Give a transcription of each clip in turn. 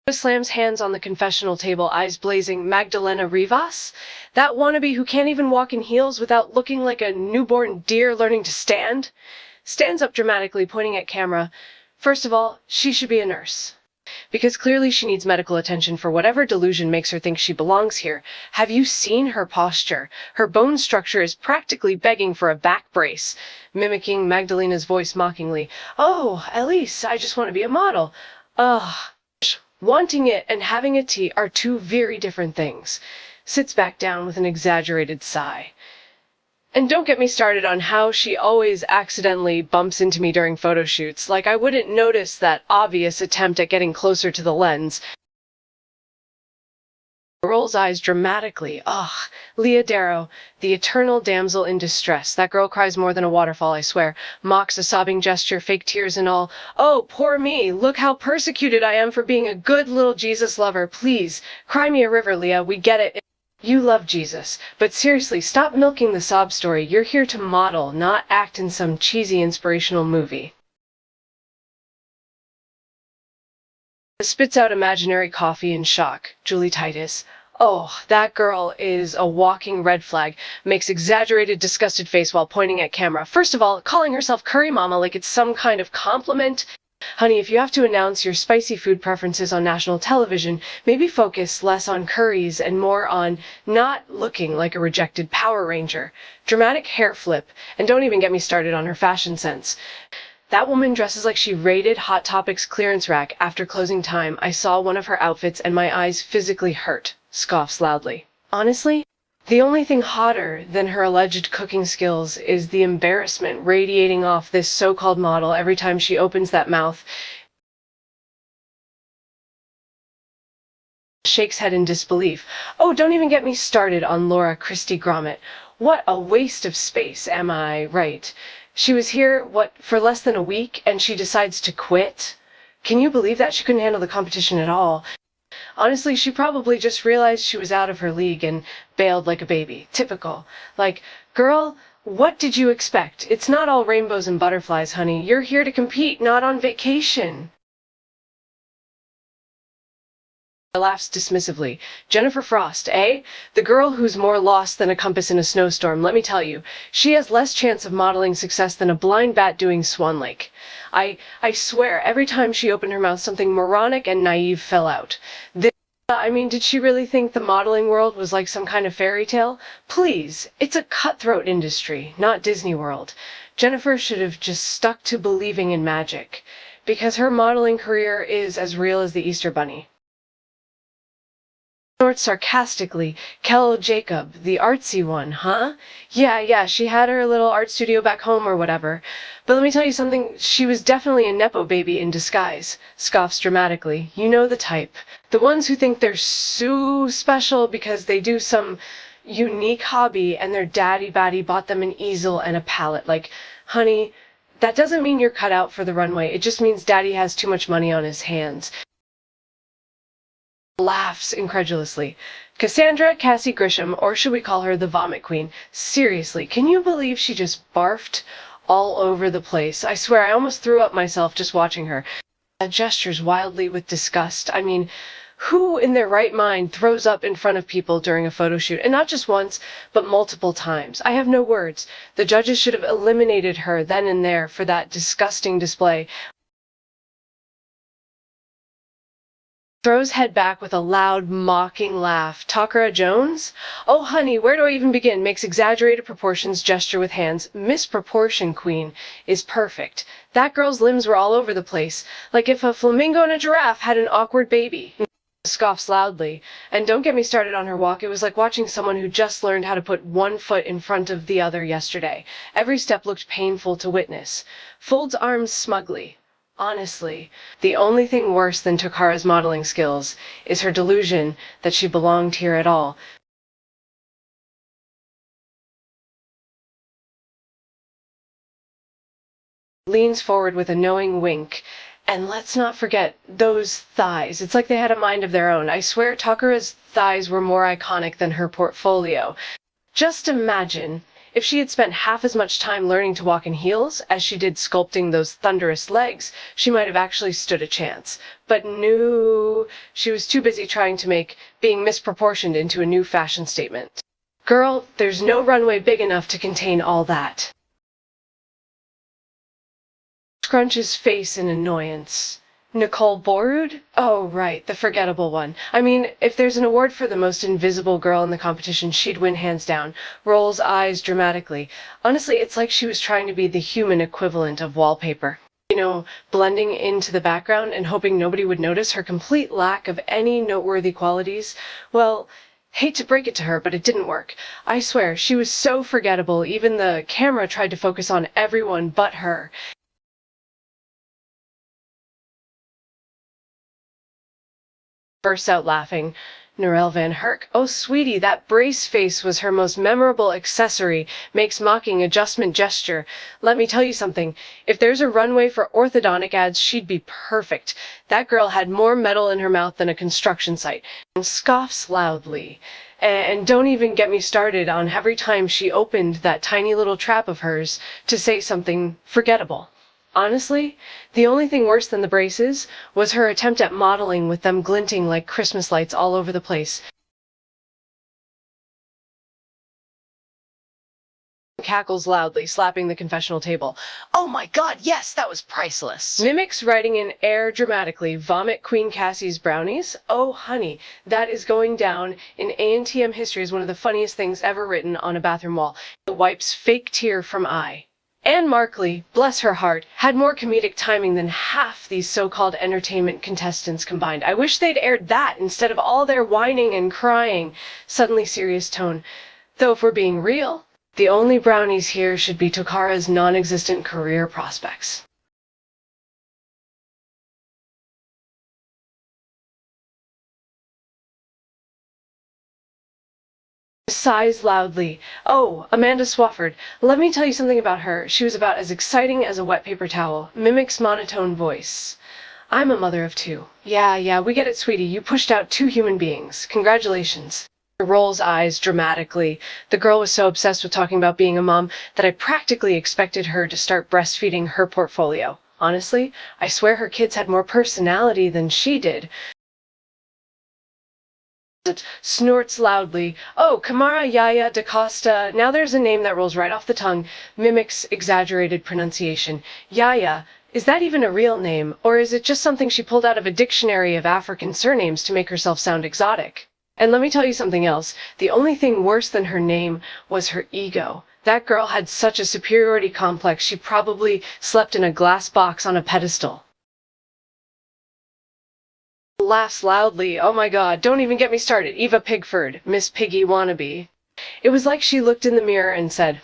Slams hands on the confessional table, eyes blazing. Magdalena Rivas? That wannabe who can't even walk in heels without looking like a newborn deer learning to stand? Stands up dramatically, pointing at camera. First of all, she should be a nurse. Because clearly she needs medical attention for whatever delusion makes her think she belongs here. Have you seen her posture? Her bone structure is practically begging for a back brace. Mimicking Magdalena's voice mockingly. Oh, Elyse, I just want to be a model. Ugh. Wanting it and having a tea are two very different things. Sits back down with an exaggerated sigh. And don't get me started on how she always accidentally bumps into me during photo shoots, like I wouldn't notice that obvious attempt at getting closer to the lens. Rolls eyes dramatically. Ugh, Leah Darrow, the eternal damsel in distress. That girl cries more than a waterfall, I swear. Mocks a sobbing gesture, fake tears and all. Oh, poor me. Look how persecuted I am for being a good little Jesus lover. Please, cry me a river, Leah. We get it. You love Jesus. But seriously, stop milking the sob story. You're here to model, not act in some cheesy inspirational movie. Spits out imaginary coffee in shock. Julie Titus. Oh, that girl is a walking red flag. Makes exaggerated, disgusted face while pointing at camera. First of all, calling herself Curry Mama like it's some kind of compliment. Honey, if you have to announce your spicy food preferences on national television, maybe focus less on curries and more on not looking like a rejected Power Ranger. Dramatic hair flip, and don't even get me started on her fashion sense. That woman dresses like she raided Hot Topics clearance rack after closing time. I saw one of her outfits and my eyes physically hurt. Scoffs loudly. Honestly, the only thing hotter than her alleged cooking skills is the embarrassment radiating off this so-called model every time she opens that mouth. Shakes head in disbelief. Oh, don't even get me started on Laura Christie Gromit. What a waste of space, am I right? She was here, for less than a week, and she decides to quit? Can you believe that? She couldn't handle the competition at all. Honestly, she probably just realized she was out of her league and bailed like a baby. Typical. Like, girl, what did you expect? It's not all rainbows and butterflies, honey. You're here to compete, not on vacation. Laughs dismissively. Jennifer Frost, eh? The girl who's more lost than a compass in a snowstorm. Let me tell you, she has less chance of modeling success than a blind bat doing Swan Lake. I swear, every time she opened her mouth, something moronic and naive fell out. Did she really think the modeling world was like some kind of fairy tale? Please, it's a cutthroat industry, not Disney World. Jennifer should have just stuck to believing in magic, because her modeling career is as real as the Easter Bunny. Snorts sarcastically. Kel Jacob, the artsy one, huh? Yeah, she had her little art studio back home or whatever. But let me tell you something, she was definitely a Nepo baby in disguise. Scoffs dramatically. You know the type. The ones who think they're so special because they do some unique hobby and their daddy-batty bought them an easel and a palette. Like, honey, that doesn't mean you're cut out for the runway. It just means daddy has too much money on his hands. Laughs incredulously. Cassandra Cassie Grisham, or should we call her the Vomit Queen? Seriously, can you believe she just barfed all over the place? I swear, I almost threw up myself just watching her. Gestures wildly with disgust. I mean, who in their right mind throws up in front of people during a photo shoot? And not just once, but multiple times. I have no words. The judges should have eliminated her then and there for that disgusting display. Throws head back with a loud, mocking laugh. Takara Jones? Oh, honey, where do I even begin? Makes exaggerated proportions gesture with hands. Misproportion queen is perfect. That girl's limbs were all over the place, like if a flamingo and a giraffe had an awkward baby. Scoffs loudly. And don't get me started on her walk. It was like watching someone who just learned how to put one foot in front of the other yesterday. Every step looked painful to witness. Folds arms smugly. Honestly, the only thing worse than Takara's modeling skills is her delusion that she belonged here at all. Leans forward with a knowing wink. And let's not forget those thighs. It's like they had a mind of their own. I swear Takara's thighs were more iconic than her portfolio. Just imagine If she had spent half as much time learning to walk in heels as she did sculpting those thunderous legs, she might have actually stood a chance. But no, she was too busy trying to make being misproportioned into a new fashion statement. Girl, there's no runway big enough to contain all that. Scrunches face in annoyance. Nicole Borud? Oh, right, the forgettable one. I mean, if there's an award for the most invisible girl in the competition, she'd win hands down. Rolls eyes dramatically. Honestly, it's like she was trying to be the human equivalent of wallpaper. Blending into the background and hoping nobody would notice her complete lack of any noteworthy qualities. Well, hate to break it to her, but it didn't work. I swear, she was so forgettable, even the camera tried to focus on everyone but her. Bursts out laughing. Narelle Van Herk. Oh, sweetie, that brace face was her most memorable accessory, makes mocking adjustment gesture. Let me tell you something. If there's a runway for orthodontic ads, she'd be perfect. That girl had more metal in her mouth than a construction site. And scoffs loudly. And don't even get me started on every time she opened that tiny little trap of hers to say something forgettable. Honestly, the only thing worse than the braces was her attempt at modeling with them glinting like Christmas lights all over the place. Cackles loudly, slapping the confessional table. Oh my god, yes, that was priceless. Mimics writing in air dramatically, vomit Queen Cassie's brownies? Oh honey, that is going down in A&TM history as one of the funniest things ever written on a bathroom wall. Wipes fake tear from eye. Anne Markley, bless her heart, had more comedic timing than half these so-called entertainment contestants combined. I wish they'd aired that instead of all their whining and crying. Suddenly serious tone. Though if we're being real, the only brownies here should be Tokara's non-existent career prospects. Sighs loudly. Oh, Amanda Swafford. Let me tell you something about her. She was about as exciting as a wet paper towel. Mimics monotone voice. I'm a mother of two. Yeah, we get it, sweetie. You pushed out two human beings. Congratulations. Rolls eyes dramatically. The girl was so obsessed with talking about being a mom that I practically expected her to start breastfeeding her portfolio. Honestly, I swear her kids had more personality than she did. Snorts loudly. Oh, Kamara Yaya da Costa. Now there's a name that rolls right off the tongue. Mimics exaggerated pronunciation. Yaya. Is that even a real name, or is it just something she pulled out of a dictionary of African surnames to make herself sound exotic? And let me tell you something else. The only thing worse than her name was her ego. That girl had such a superiority complex, she probably slept in a glass box on a pedestal. Laughs loudly. Oh my god, don't even get me started. Eva Pigford, Miss Piggy wannabe. It was like she looked in the mirror and said,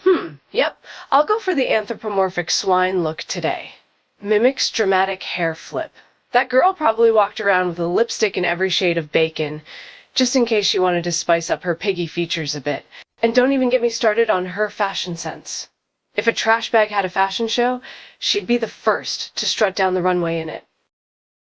yep, I'll go for the anthropomorphic swine look today. Mimics dramatic hair flip. That girl probably walked around with a lipstick in every shade of bacon, just in case she wanted to spice up her piggy features a bit. And don't even get me started on her fashion sense. If a trash bag had a fashion show, she'd be the first to strut down the runway in it.